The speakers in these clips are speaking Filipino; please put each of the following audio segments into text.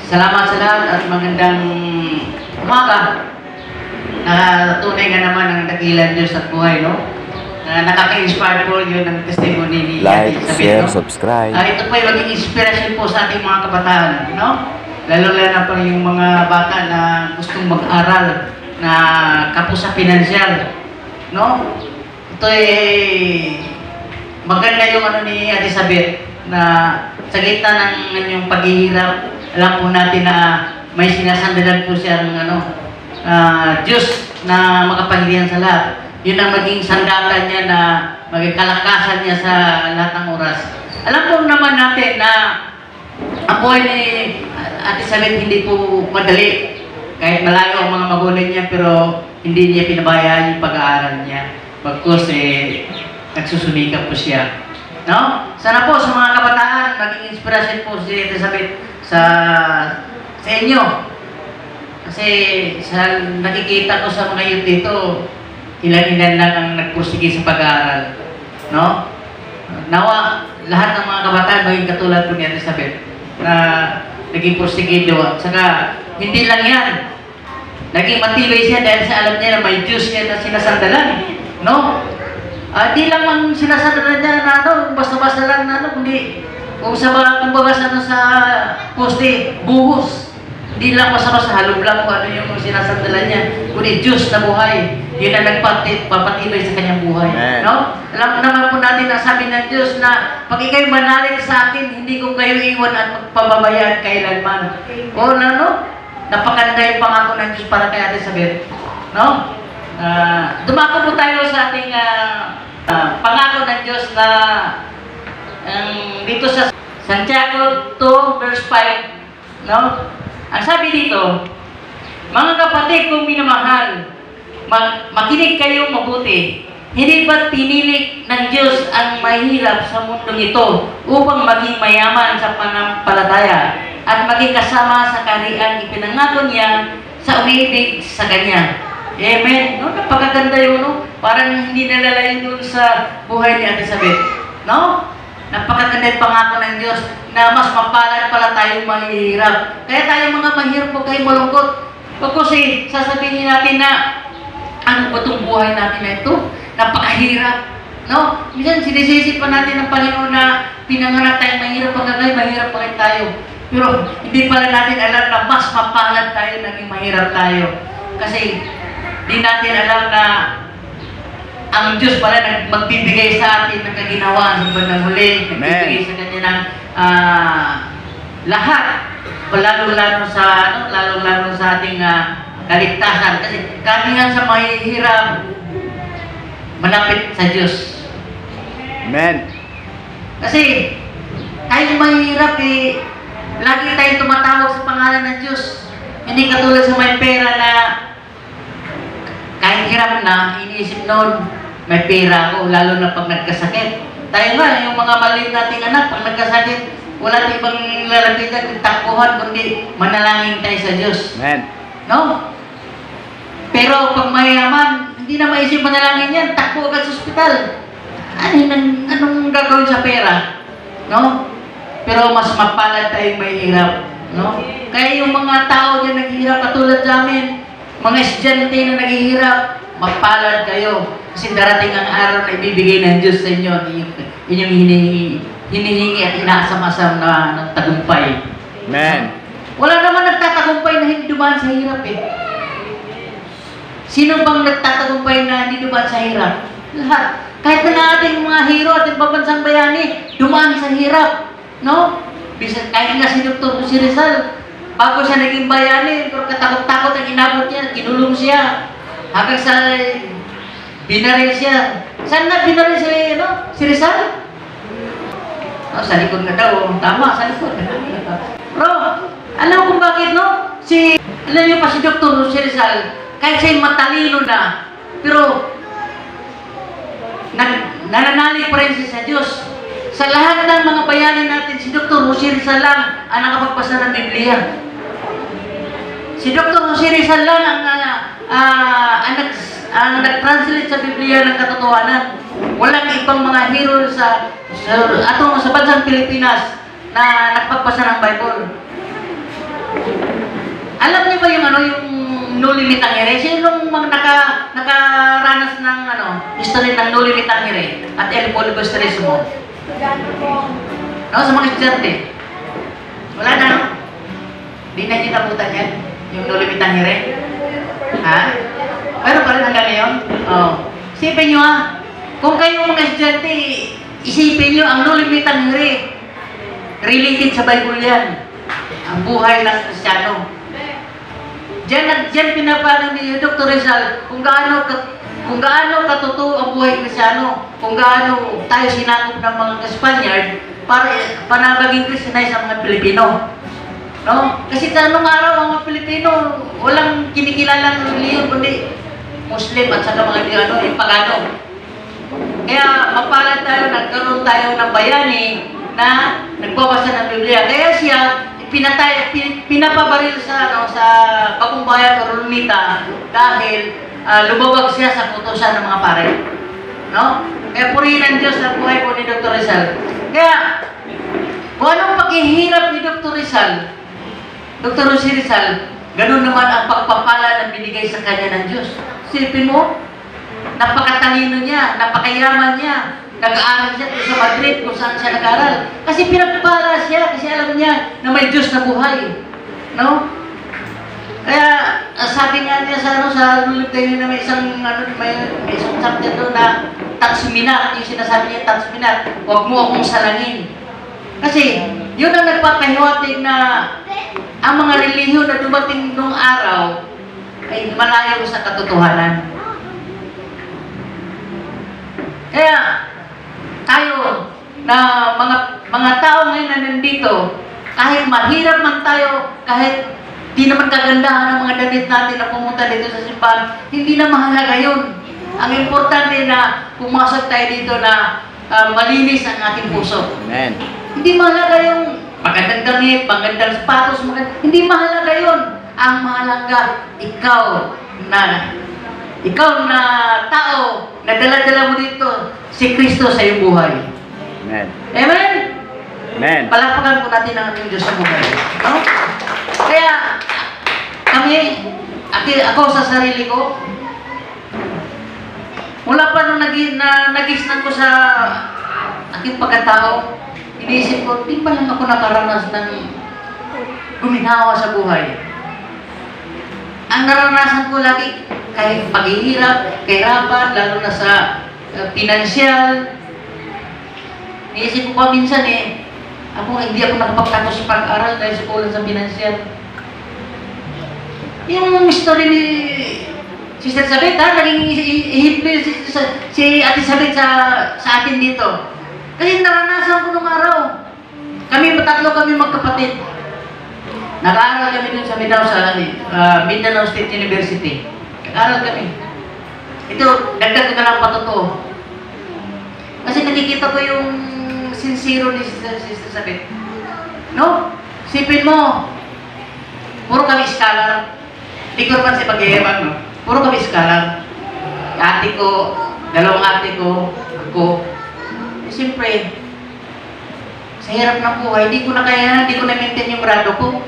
Salamat sa lahat at magandang umaga. Tunay nga naman ang dakilan Diyos at buhay, no? Nakaka-inspire po yun ang testimony ni like, share, no? subscribe. Ito po yung maging inspiration po sa ating mga kabataan, no? Lalo-lalo na po yung mga bata na gustong mag-aral na kapos sa pinansyal, no? Ito maganda yung ano ni Ate Sabet na sa gitna ng inyong paghihirap, alam po natin na may sinasandalan po siyang Diyos na makapangyarihan sa lahat. Yun ang maging sandalan niya na maging kalakasan niya sa lahat ng oras. Alam po naman natin na ang buhay ni Ate Sabet hindi po madali. Kahit malayo ang mga magulang niya, pero hindi niya pinabayaan yung pag-aaral niya. Bagkus nagsusumikap po siya. No? Sana po sa mga kabataan, maging inspirasyon po si Ate Sabet sa inyo. Kasi sa nakikita ko sa mga youth dito, ilan-ilan lang ang nagpursige sa pag-aaral. No? Nawa, lahat ng mga kabataan maging katulad po ni Ate Sabet na naging porsigido. At saka, hindi lang yan. Naging matibay siya dahil sa alam niya na may Diyos niya na sinasandalan. No? Di lang ang sinasandalan niya na basta-basta lang na kundi kung kumbaga sa poste, buhos. Di lang basta-basta halog lang kung ano yung sinasandalan niya. Kundi Diyos na buhay. Yun ang nagpapatibay sa kanyang buhay. No? Alam naman po natin na sabi ng Diyos na pag ikaw'y manalig sa akin, hindi ko kayo iwan at magpababayaan kailanman. O napakanda yung pangako ng Diyos para kay Ate Sabet. No? Dumako po tayo sa ating pangako ng Diyos na dito sa Santiago 2 verse 5. No? Ang sabi dito, mga kapatid kong minamahal, makinig kayo mabuti. Hindi ba't pinili ng Diyos ang mahirap sa mundong ito upang maging mayaman sa panampalataya at maging kasama sa kaharian ipinangako niya sa umiibig sa Kanya? Amen. No? Napakaganda yun, no? Parang hindi nalalayo dun sa buhay ni Ate Sabet. No? Napakaganda yung pangako ng Diyos na mas mapalad pala tayong mahirap. Kaya tayong mga mahirap po kayo malungkot. Kasi sasabihin natin na ano ba itong buhay natin na ito? Napakahirap. No? Minsan sinisisi pa natin ng Panginoon na pinanganak tayong mahirap pagkakay, mahirap pa rin tayo. Pero hindi pala natin alam na mas mapalad tayo, naging mahirap tayo. Kasi di natin alam na ang Diyos pala magbibigay sa atin ng kaginawa sa bandang huli, nagbibigay sa Kanya ng lahat, lalo-lalo sa ating kaligtasan. Kasi kami nga sa mahihirap, malapit sa Diyos. Amen. Kasi tayo mahihirap lagi tayong tumatawag sa pangalan ng Diyos. Hindi katulad sa may pera na kahit hirap na, iniisip noon, may pera ako, lalo na pag nagkasakit. Tayo nga, yung mga maliit nating anak, pag nagkasakit, wala tayong ibang lalapitan, takbuhan, kundi manalangin tayo sa Diyos. Amen. No? Pero pag mayaman, hindi na maisip manalangin yan, takbo agad sa ospital. Anong gagawin sa pera? No? Pero mas mapalad tayong may hirap. No? Kaya yung mga tao dyan naghihirap katulad sa amin, mga estudyante na naghihirap, mapalad kayo. Kasi darating ang araw na ibibigay ng Diyos sa inyo, inyong hinihingi at inaasam-asam na tagumpay. Amen. Wala naman nagtatagumpay na hindi dumaan sa hirap Sino bang nagtatagumpay na hindi dumaan sa hirap? Lahat. Kahit na ating mga hero at pabansang bayani, dumaan sa hirap. No? Kahit nga si Dr. Jose Rizal, bago siya naging bayani, pero katakot-takot ang inabot niya, kinulong siya. Hanggang sa binaril siya. Saan na binaril si Rizal? Sa likod na daw. Tama, sa likod. Bro, alam kung bakit, no? Alam niyo pa si Dr. Jose Rizal, kahit siya'y matalino na, pero nananalig pa rin siya sa Diyos. Sa lahat ng mga bayani natin, si Dr. Jose Rizal lang ang nakapagpasa ng Biblia. Si Dr. Jose Rizal lang ang nag-translate sa Biblia ng katotohanan. Walang ibang mga hero sa bansang Pilipinas na nagpagpasa ng Bible. no limit ang ere? Sino mga nakaranas ng history ng no limit ang ere at el filibusterismo? No, sa mga estudyante. Wala na, no? Di na niyo nabutan yan? Yung no limit ang ere? Ha? Pero pa rin hanggang ngayon? Oh. Isipin nyo kung kayo mga estudyante, isipin nyo ang no limit ang ere. Related sa Bible yan. Ang buhay ng Kristiyano. Diyan pinapano ni Dr. Rizal kung gaano katotoo ang buhay Kristiyano, kung gaano tayo sinakop ng mga Spaniard para maging Christianize sa mga Pilipino. No? Kasi nung araw ang mga Pilipino walang kinikilalang reliyon kundi Muslim at saka mga yung pagano. Kaya mapalad tayo, nagkaroon tayo ng bayani na nagbabasa ng Biblia. Kaya siya pinapabaril sa Bagong Bayan o Runita dahil lumabag siya sa kutusan ng mga pare. No? Kaya purihin ang Diyos ang buhay po ni Dr. Rizal. Kaya, kung anong paghihirap ni Dr. Rizal, Dr. Rizal, ganun naman ang pagpapala na binigay sa kanya ng Diyos. Sipin mo, napakatalino niya, napakayaman niya, nag-aaral siya sa Madrid kung saan siya nag-aaral. Kasi pinagpala siya, kasi alam niya na may Diyos na buhay. No? Kaya, sabi nga niya sa lulog tayo na may isang chapter doon na tatsminar, yung sinasabi niya tatsminar, huwag mo akong salangin. Kasi, yun ang nagpapahiwatig na ang mga relihiyon na dumating noong araw ay malayo sa katotohanan. Kaya, tayo na mga tao ngayon na nandito, kahit mahirap man tayo, kahit di naman kagandahan ang mga damit natin na pumunta dito sa simbahan, hindi na mahalaga yun. Ang importante na pumasok tayo dito na malinis ang ating puso. Amen. Hindi mahalaga yung magandang damit, magandang sapatos, hindi mahalaga yun. Ang mahalaga, ikaw na tao na dala-dala mo dito, si Kristo sa iyong buhay. Amen. Amen? Amen. Palapagan po natin ang ating Diyos sa buhay. No? Kaya, ako sa sarili ko, mula pa nung nagisnan ko sa aking pagkatao, iniisip ko, di ba lang ako nakaranas ng guminawa sa buhay? Ang naranasan ko lagi, kahit paghihirap, kahirapan, lalo na sa pinansyal. Iniisip ko pa minsan hindi ako nakapagtapos sa pag-aral dahil sa kulang sa pinansyal. Yung story ni Sister Sabit, naging ihipli si Ate Sabit sa atin dito. Kasi naranasan ko nung araw. Tatlo kami magkapatid. Nag-aaral kami dun sa Mindanao State University. Nag-aaral kami. Ito, dagdag ko na lang patotoo. Kasi nakikita ko yung sincero ni Sister Sabit. No? Sipin mo, puro kami scholar. Hindi ko naman si pag-iiwan, no? Puro kami scholar. Ate ko, dalawang ate ko, ako. Siyempre, sa hirap ng buhay, hindi ko na-maintain yung grado ko.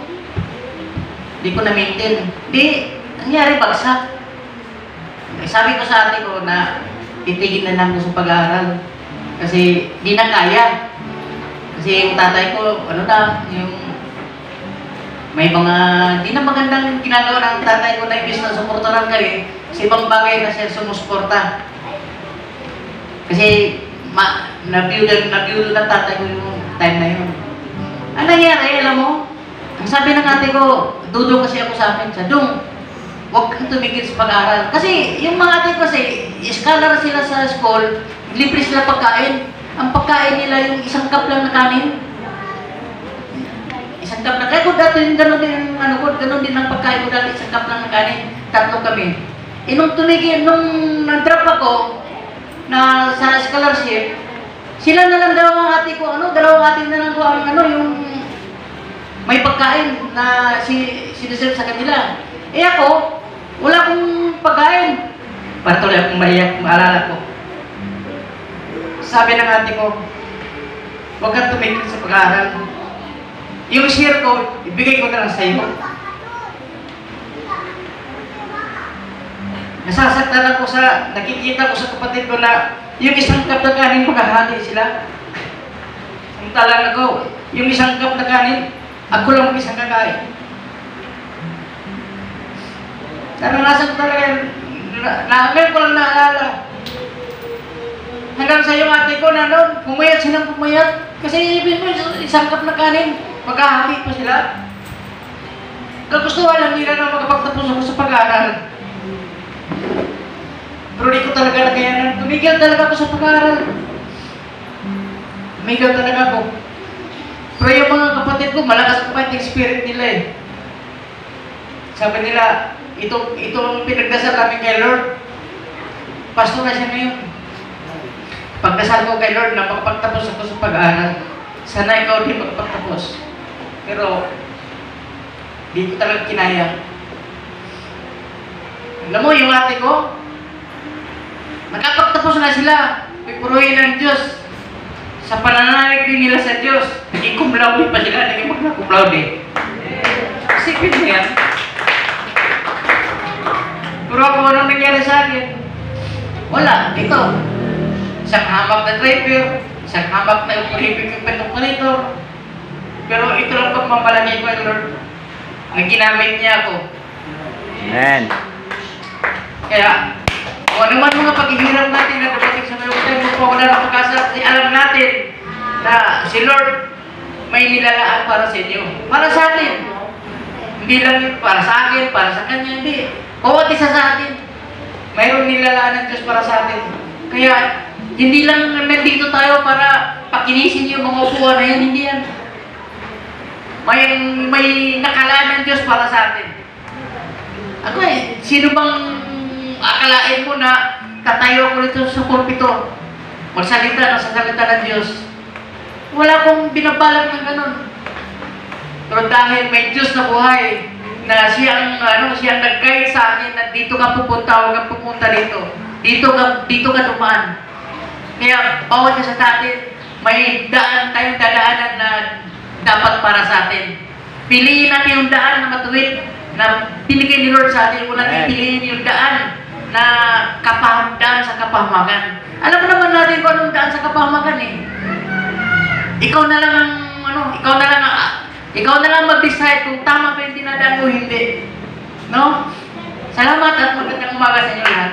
Hindi ko na-maintain. Nangyari bagsak. Sabi ko sa ate ko na titigil na lang ko sa pag-aaral. Kasi di na kaya. Kasi yung tatay ko, yung may mga di na magandang ginagawa ng tatay ko na imbis na suportahan kayo, sa ibang bagay na siya sumusuporta. Kasi na-build ng tatay ko yung time na yun. Ang nangyari, alam mo, ang sabi ng ate ko, dudong kasi ako sa akin, Dung, huwag kang tumigil sa pag-aaral. Kasi yung mga ate ko kasi, scholar sila sa school, libre sila pagkain. Ang pagkain nila yung isang cup lang na kanin. Isang cup na kanin. Kung dati gano'n din ang pagkain ko dati, isang cup lang na kanin. Tatlo kami. Nung nag-drop ako, na sa scholarship, sila na lang dalawang ate ko, yung may pagkain na sinuserve sa kanila. Ako, wala akong pagkain. Para tuloy akong maiyak, maalala ko. Sabi ng ate ko, huwag kang tumigil sa pag-aaral. Yung share ko, ibigay ko na lang sa iyo. Nasasaktan ako nakikita ko sa kapatid ko na yung isang cup na kanin, maghahati sila. Samantalang ako, yung isang cup na kanin, ako lang isang kakain. Naranasan ko talaga yan. Ngayon ko lang naalala. Hanggang sa yung ate ko na noon, pumayat silang pumayat. Kasi ibig mo, isang cup na kanin, maghahati pa sila. Kagustuhan lang nila na makapagtapos ako sa pag-aaral. Pero di ko talaga nakayanan. Tumigil talaga ako sa pag-aaral. Tumigil talaga ako. Pero yung mga kapatid ko, malakas ang fighting spirit nila eh. Sabi nila, itong pinagdasal namin kay Lord, pastor na siya ngayon. Pagdasal ko kay Lord na makapagtapos ako sa pag-aaral, sana ikaw din makapagtapos. Pero, di ko talaga kinaya. Alam mo, yung ate ko, nakapagtapos na sila, pipuruhin ng Diyos. Sa pananalig din nila sa Diyos, naging cum laude pa sila, naging magna cum laude. Isipin mo yan. Pero ako anong nangyari sa akin? Wala, ito. Isang hamak na driver, isang hamak na operator. Pero ito lang pagmamalagay ko, Lord, na ginamit niya ako. Amen. Kaya, kung ano man mga paghihirap natin na dapating sa mayroon tayo, magpapala ng pag-asa, kasi alam natin na si Lord may nilalaan para sa inyo. Para sa atin. Hindi lang para sa akin, para sa Kanya, hindi. Bawat isa sa atin, mayroon nilalaan ng Diyos para sa atin. Kaya, hindi lang nandito tayo para pakinisin yung mga upuan na yan, hindi yan. May nakalaan ng Diyos para sa atin. Ako sino bang akalain mo na tatayo ko dito sa pulpito, magsalita ng salita ng Diyos? Wala akong binabalak ng ganun. Pero dahil may Diyos na buhay, na siyang nag-guide sa akin na dito ka pupunta, huwag kang pupunta dito. Dito ka dumaan. Kaya bawat isa sa atin, may daan tayong dadaanan na dapat para sa atin. Piliin natin yung daan na matuwid na binigay ni Lord sa atin. Wala natin piliin yung daan na daan sa kapahamakan. Alam mo naman natin kung anong daan sa kapahamakan eh. Ikaw na lang mag-decide kung tama ba yung dinadaan mo o hindi. No? Salamat at magandang umaga sa inyo lahat.